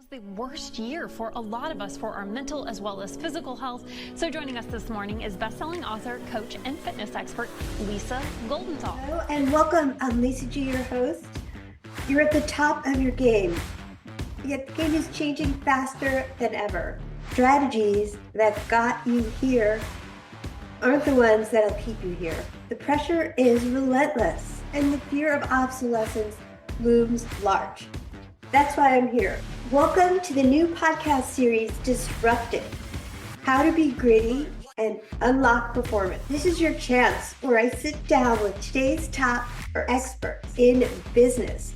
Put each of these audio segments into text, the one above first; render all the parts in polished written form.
The worst year for a lot of us for our mental as well as physical health. So joining us this morning is best-selling author, coach, and fitness expert, Lisa Goldenthal. Hello and welcome. I'm Lisa G, your host. You're at the top of your game, yet the game is changing faster than ever. Strategies that got you here aren't the ones that'll keep you here. The pressure is relentless and the fear of obsolescence looms large. That's why I'm here. Welcome to the new podcast series, Disrupted: How to Be Gritty and Unlock Performance. This is your chance where I sit down with today's top experts in business,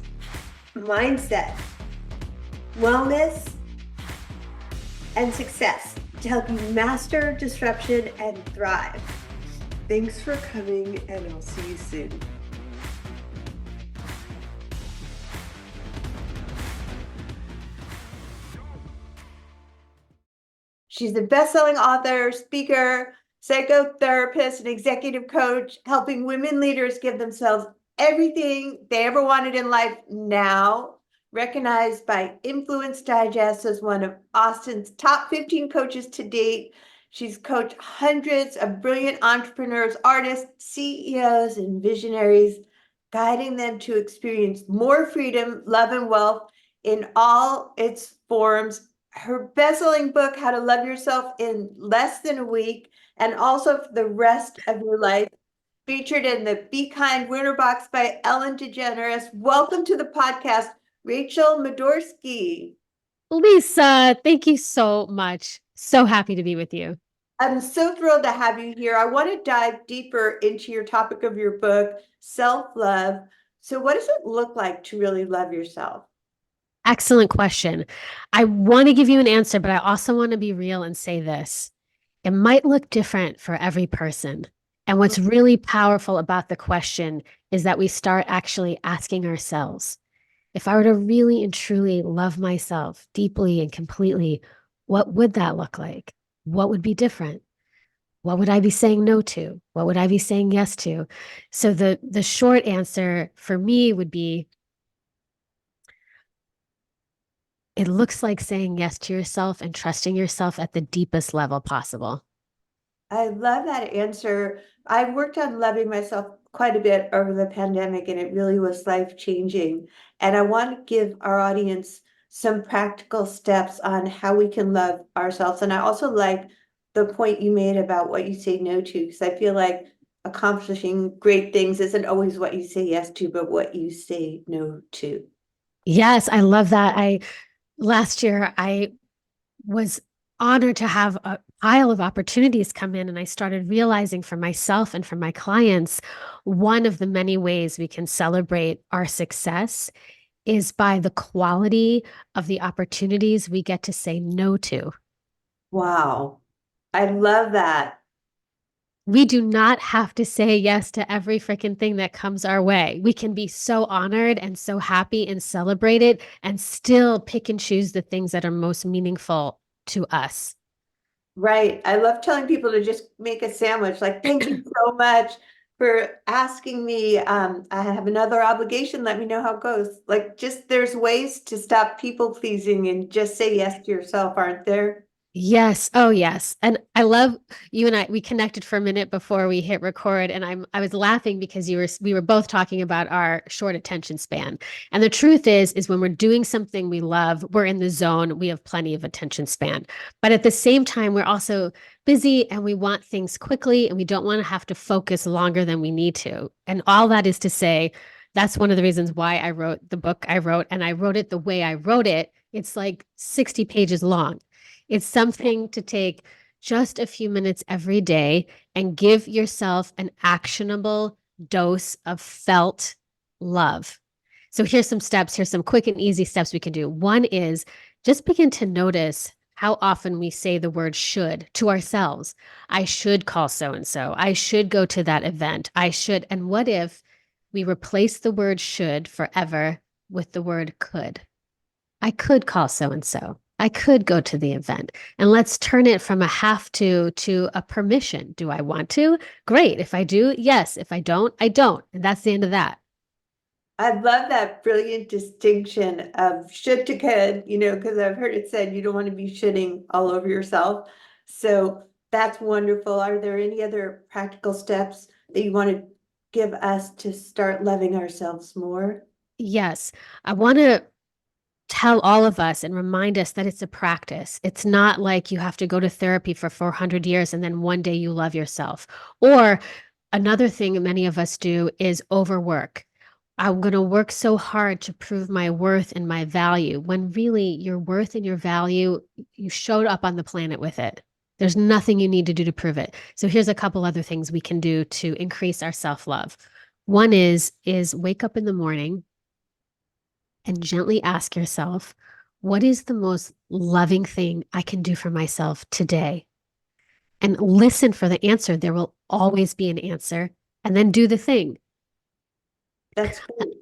mindset, wellness, and success to help you master disruption and thrive. Thanks for coming, and I'll see you soon. She's a best-selling author, speaker, psychotherapist, and executive coach, helping women leaders give themselves everything they ever wanted in life now. Recognized by Influence Digest as one of Austin's top 15 coaches to date. She's coached hundreds of brilliant entrepreneurs, artists, CEOs, and visionaries, guiding them to experience more freedom, love, and wealth in all its forms. Her best-selling book, How to Love Yourself in Less Than a Week, and also for the rest of your life, featured in the Be Kind Winter Box by Ellen DeGeneres. Welcome to the podcast, Rachel Madorsky. Lisa, thank you so much. So happy to be with you. I'm so thrilled to have you here. I want to dive deeper into your topic of your book, self-love. So what does it look like to really love yourself? Excellent question. I want to give you an answer, but I also want to be real and say this. It might look different for every person. And what's really powerful about the question is that we start actually asking ourselves, if I were to really and truly love myself deeply and completely, what would that look like? What would be different? What would I be saying no to? What would I be saying yes to? So the short answer for me would be, it looks like saying yes to yourself and trusting yourself at the deepest level possible. I love that answer. I've worked on loving myself quite a bit over the pandemic, and it really was life-changing. And I want to give our audience some practical steps on how we can love ourselves. And I also like the point you made about what you say no to, because I feel like accomplishing great things isn't always what you say yes to, but what you say no to. Yes, I love that. Last year, I was honored to have a pile of opportunities come in, and I started realizing for myself and for my clients, one of the many ways we can celebrate our success is by the quality of the opportunities we get to say no to. Wow. I love that. We do not have to say yes to every freaking thing that comes our way. We can be so honored and so happy and celebrate it and still pick and choose the things that are most meaningful to us. Right. I love telling people to just make a sandwich. Like, thank you so much for asking me. I have another obligation. Let me know how it goes. Like, just there's ways to stop people pleasing and just say yes to yourself, aren't there? Yes. Oh, yes. And I love you and we connected for a minute before we hit record, and I was laughing because we were both talking about our short attention span. And the truth is when we're doing something we love, we're in the zone, we have plenty of attention span. But at the same time, we're also busy and we want things quickly, and we don't want to have to focus longer than we need to. And all that is to say, that's one of the reasons why I wrote the book I wrote, and I wrote it the way I wrote it. It's like 60 pages long. It's something to take just a few minutes every day and give yourself an actionable dose of felt love. So here's some steps. Here's some quick and easy steps we can do. One is just begin to notice how often we say the word should to ourselves. I should call so-and-so. I should go to that event. I should. And what if we replace the word should forever with the word could? I could call so-and-so. I could go to the event, and let's turn it from a have to a permission. Do I want to? Great. If I do, yes. If I don't, I don't. And that's the end of that. I love that brilliant distinction of should to could, because I've heard it said you don't want to be shitting all over yourself. So that's wonderful. Are there any other practical steps that you want to give us to start loving ourselves more? Yes, I want to tell all of us and remind us that it's a practice. It's not like you have to go to therapy for 400 years and then one day you love yourself. Or another thing many of us do is overwork. I'm going to work so hard to prove my worth and my value when really your worth and your value, you showed up on the planet with it. There's nothing you need to do to prove it. So here's a couple other things we can do to increase our self-love. One is wake up in the morning and gently ask yourself, what is the most loving thing I can do for myself today? And listen for the answer. There will always be an answer. And then do the thing. That's great.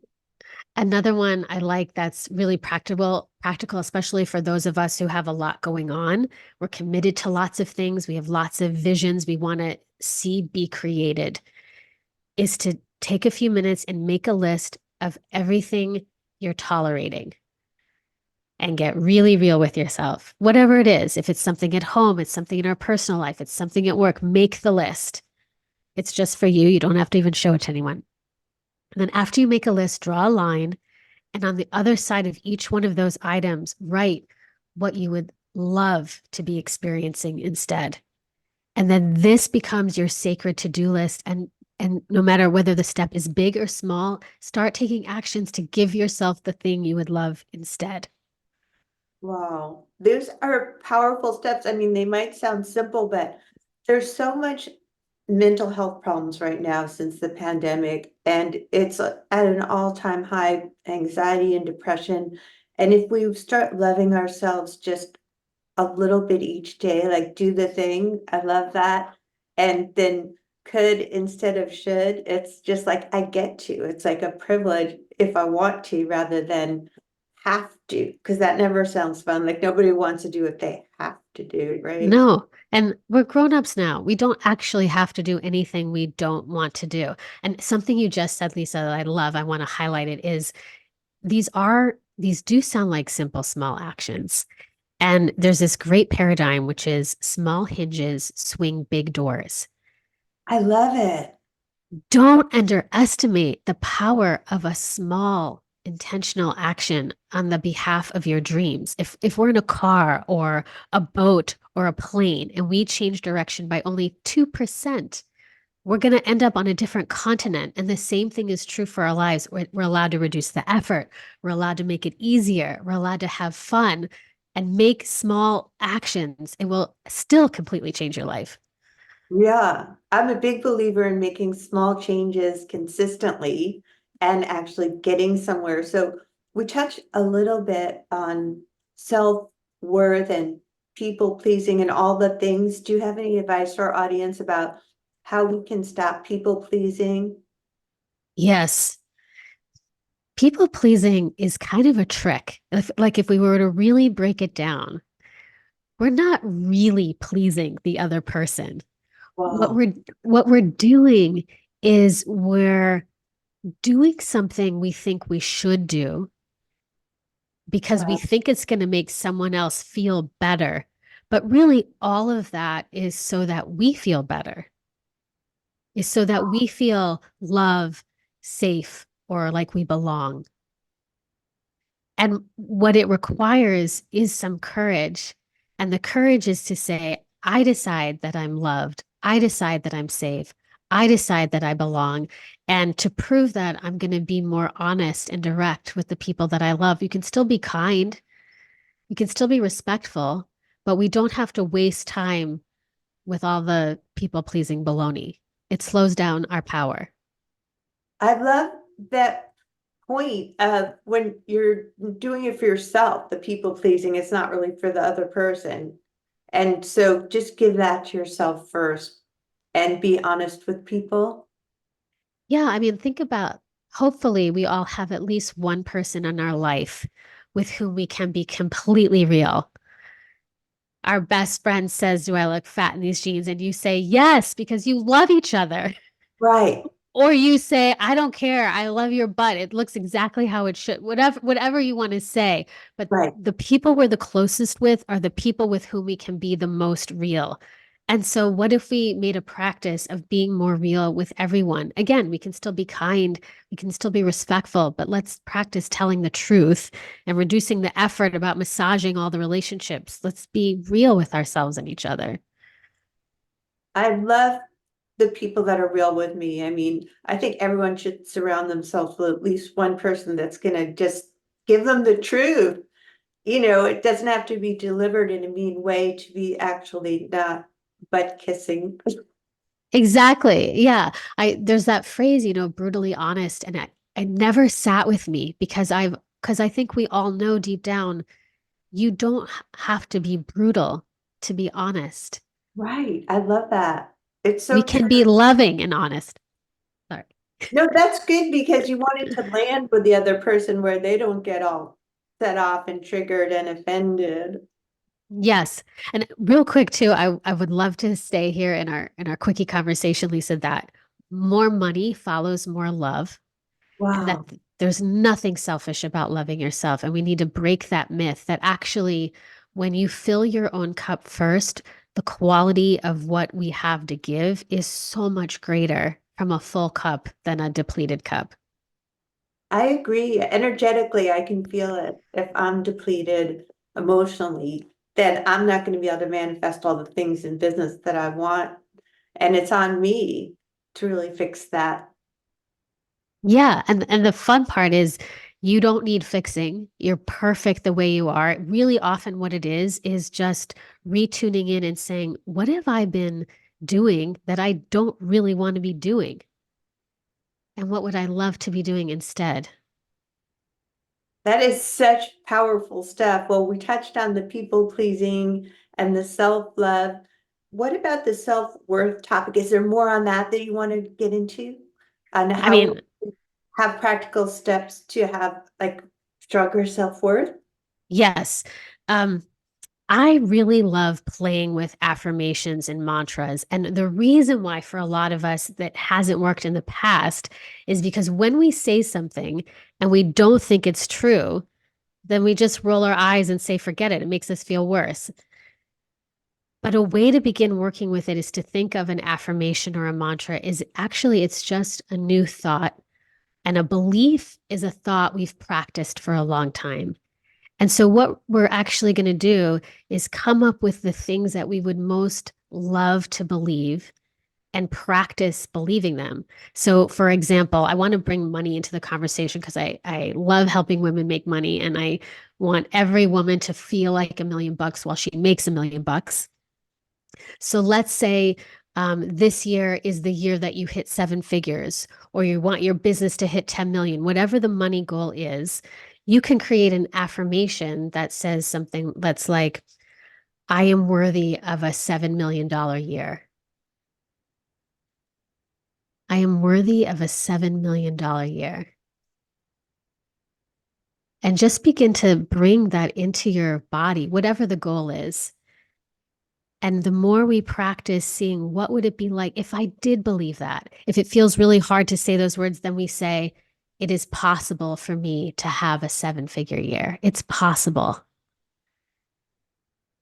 Another one I like that's really practical, especially for those of us who have a lot going on. We're committed to lots of things. We have lots of visions we want to see be created, is to take a few minutes and make a list of everything you're tolerating and get really real with yourself. Whatever it is, if it's something at home, it's something in our personal life, it's something at work, make the list. It's just for you. You don't have to even show it to anyone. And then after you make a list, draw a line. And on the other side of each one of those items, write what you would love to be experiencing instead. And then this becomes your sacred to-do list. And no matter whether the step is big or small, start taking actions to give yourself the thing you would love instead. Wow, those are powerful steps. I mean, they might sound simple, but there's so much mental health problems right now since the pandemic, and it's at an all-time high, anxiety and depression. And if we start loving ourselves just a little bit each day, like do the thing, I love that. And then could instead of should, it's just like I get to. It's like a privilege if I want to rather than have to, because that never sounds fun. Like nobody wants to do what they have to do, right? No. And we're grown-ups now. We don't actually have to do anything we don't want to do. And something you just said, Lisa, that I love, I want to highlight it, is these do sound like simple, small actions. And there's this great paradigm, which is small hinges swing big doors. I love it. Don't underestimate the power of a small intentional action on the behalf of your dreams. If we're in a car or a boat or a plane and we change direction by only 2%, we're going to end up on a different continent. And the same thing is true for our lives. We're allowed to reduce the effort. We're allowed to make it easier. We're allowed to have fun and make small actions. It will still completely change your life. Yeah, I'm a big believer in making small changes consistently and actually getting somewhere. So we touched a little bit on self-worth and people pleasing and all the things. Do you have any advice for our audience about how we can stop people pleasing? Yes. People pleasing is kind of a trick. If we were to really break it down, we're not really pleasing the other person. What Wow. we're doing is we're doing something we think we should do because we Wow. think it's going to make someone else feel better. But really, all of that is so that we feel better, is so that we feel love, safe, or like we belong. And what it requires is some courage. And the courage is to say, I decide that I'm loved. I decide that I'm safe. I decide that I belong. And to prove that, I'm going to be more honest and direct with the people that I love. You can still be kind, you can still be respectful, but we don't have to waste time with all the people pleasing baloney. It slows down our power. I love that point of when you're doing it for yourself, the people pleasing, it's not really for the other person. And so just give that to yourself first and be honest with people. Yeah, I mean, think about, hopefully we all have at least one person in our life with whom we can be completely real. Our best friend says, do I look fat in these jeans? And you say yes, because you love each other. Right. Or you say, I don't care. I love your butt. It looks exactly how it should. Whatever you want to say. But Right. the people we're the closest with are the people with whom we can be the most real. And so what if we made a practice of being more real with everyone? Again, we can still be kind, we can still be respectful, but let's practice telling the truth and reducing the effort about massaging all the relationships. Let's be real with ourselves and each other. I love the people that are real with me. I mean, I think everyone should surround themselves with at least one person that's gonna just give them the truth. It doesn't have to be delivered in a mean way to be actually not butt kissing. Exactly. Yeah. There's that phrase, brutally honest, and it never sat with me because I think we all know deep down you don't have to be brutal to be honest. Right. I love that. It's We so can true. be loving and honest. Sorry. No, that's good because you want it to land with the other person where they don't get all set off and triggered and offended. Yes. And real quick too, I would love to stay here in our quickie conversation, Lisa, that more money follows more love, and that Wow. there's nothing selfish about loving yourself. And we need to break that myth that actually, when you fill your own cup first, the quality of what we have to give is so much greater from a full cup than a depleted cup. I agree. Energetically, I can feel it. If I'm depleted emotionally, then I'm not going to be able to manifest all the things in business that I want. And it's on me to really fix that. Yeah, and the fun part is you don't need fixing. You're perfect the way you are. Really often what it is just retuning in and saying, what have I been doing that I don't really want to be doing? And what would I love to be doing instead? That is such powerful stuff. Well, we touched on the people pleasing and the self-love. What about the self-worth topic? Is there more on that you want to get into? On I how mean, we have practical steps to have like stronger self-worth? yes. Um, I really love playing with affirmations and mantras. And the reason why, for a lot of us, that hasn't worked in the past is because when we say something and we don't think it's true, then we just roll our eyes and say, forget it. It makes us feel worse. But a way to begin working with it is to think of an affirmation or a mantra is actually, it's just a new thought. And a belief is a thought we've practiced for a long time. And so, what we're actually going to do is come up with the things that we would most love to believe and practice believing them. So, for example, I want to bring money into the conversation because I love helping women make money, and I want every woman to feel like $1 million while she makes $1 million. So, let's say this year is the year that you hit 7 figures, or you want your business to hit 10 million, whatever the money goal is. You can create an affirmation that says something that's like, I am worthy of a $7 million year. I am worthy of a $7 million year. And just begin to bring that into your body, whatever the goal is. And the more we practice seeing what would it be like if I did believe that, if it feels really hard to say those words, then we say, it is possible for me to have a 7 figure year. It's possible.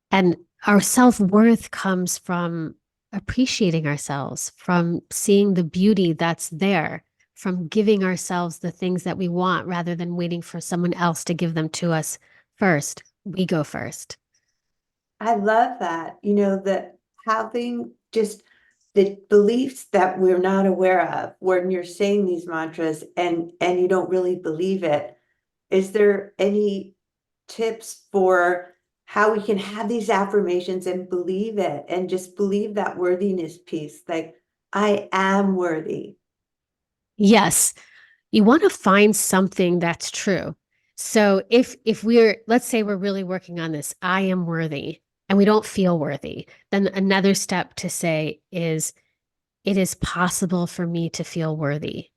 And our self-worth comes from appreciating ourselves, from seeing the beauty that's there, from giving ourselves the things that we want rather than waiting for someone else to give them to us first. We go first. I love that. That having just the beliefs that we're not aware of when you're saying these mantras and you don't really believe it. Is there any tips for how we can have these affirmations and believe it and just believe that worthiness piece? Like, I am worthy. Yes, you want to find something that's true. So if we're, let's say we're really working on this, I am worthy, and we don't feel worthy, then another step to say is, it is possible for me to feel worthy.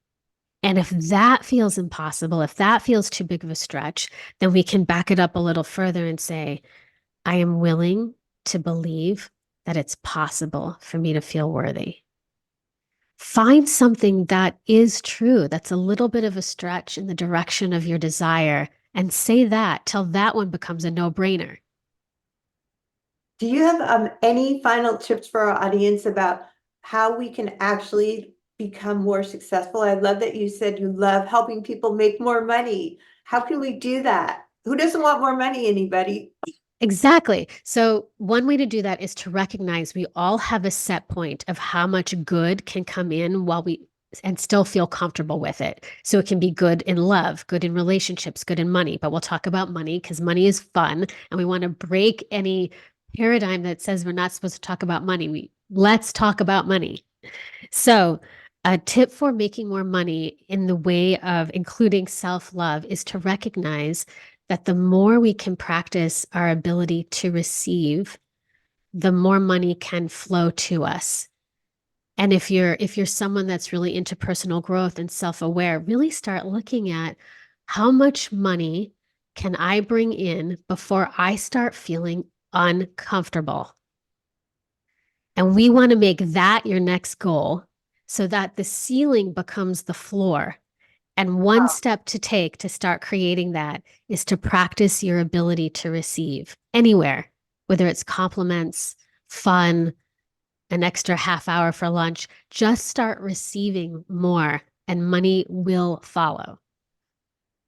And if that feels impossible, if that feels too big of a stretch, then we can back it up a little further and say, I am willing to believe that it's possible for me to feel worthy. find something that is true, that's a little bit of a stretch in the direction of your desire, and say that till that one becomes a no-brainer. Do you have any final tips for our audience about how we can actually become more successful? I love that you said you love helping people make more money. How can we do that? Who doesn't want more money, anybody? Exactly. So one way to do that is to recognize we all have a set point of how much good can come in and still feel comfortable with it. So it can be good in love, good in relationships, good in money, but we'll talk about money because money is fun and we want to break any paradigm that says we're not supposed to talk about money. Let's talk about money. So a tip for making more money in the way of including self-love is to recognize that the more we can practice our ability to receive, the more money can flow to us. And if you're someone that's really into personal growth and self-aware, really start looking at how much money can I bring in before I start feeling uncomfortable. And we want to make that your next goal so that the ceiling becomes the floor. And one step to take to start creating that is to practice your ability to receive anywhere, whether it's compliments, fun, an extra half hour for lunch. Just start receiving more and money will follow.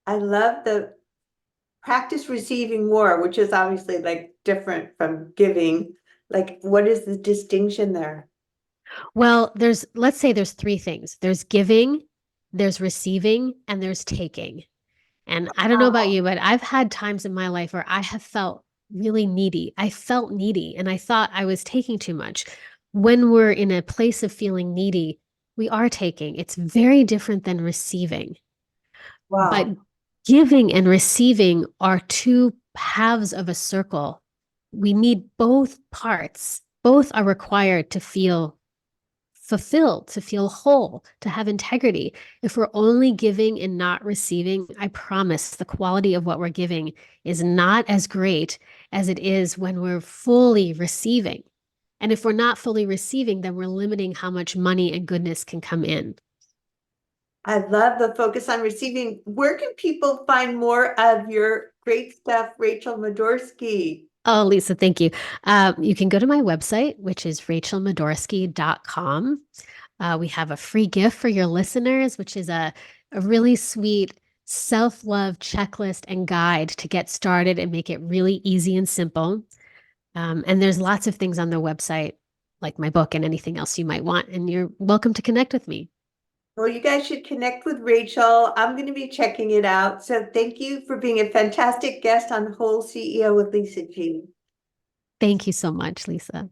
I love the practice receiving more, which is obviously like different from giving. Like, what is the distinction there? Well, let's say there's three things. There's giving, there's receiving, and there's taking. And I don't know about you, but I've had times in my life where I have felt really needy. I felt needy and I thought I was taking too much. When we're in a place of feeling needy, we are taking. It's very different than receiving. But Wow. giving and receiving are two halves of a circle. We need both parts. Both are required to feel fulfilled, to feel whole, to have integrity. If we're only giving and not receiving, I promise the quality of what we're giving is not as great as it is when we're fully receiving. And if we're not fully receiving, then we're limiting how much money and goodness can come in. I love the focus on receiving. Where can people find more of your great stuff, Rachel Madorsky? Oh, Lisa, thank you. You can go to my website, which is rachelmadorsky.com. We have a free gift for your listeners, which is a really sweet self-love checklist and guide to get started and make it really easy and simple. And there's lots of things on the website, like my book and anything else you might want. And you're welcome to connect with me. Well, you guys should connect with Rachel. I'm going to be checking it out. So thank you for being a fantastic guest on Whole CEO with Lisa G. Thank you so much, Lisa.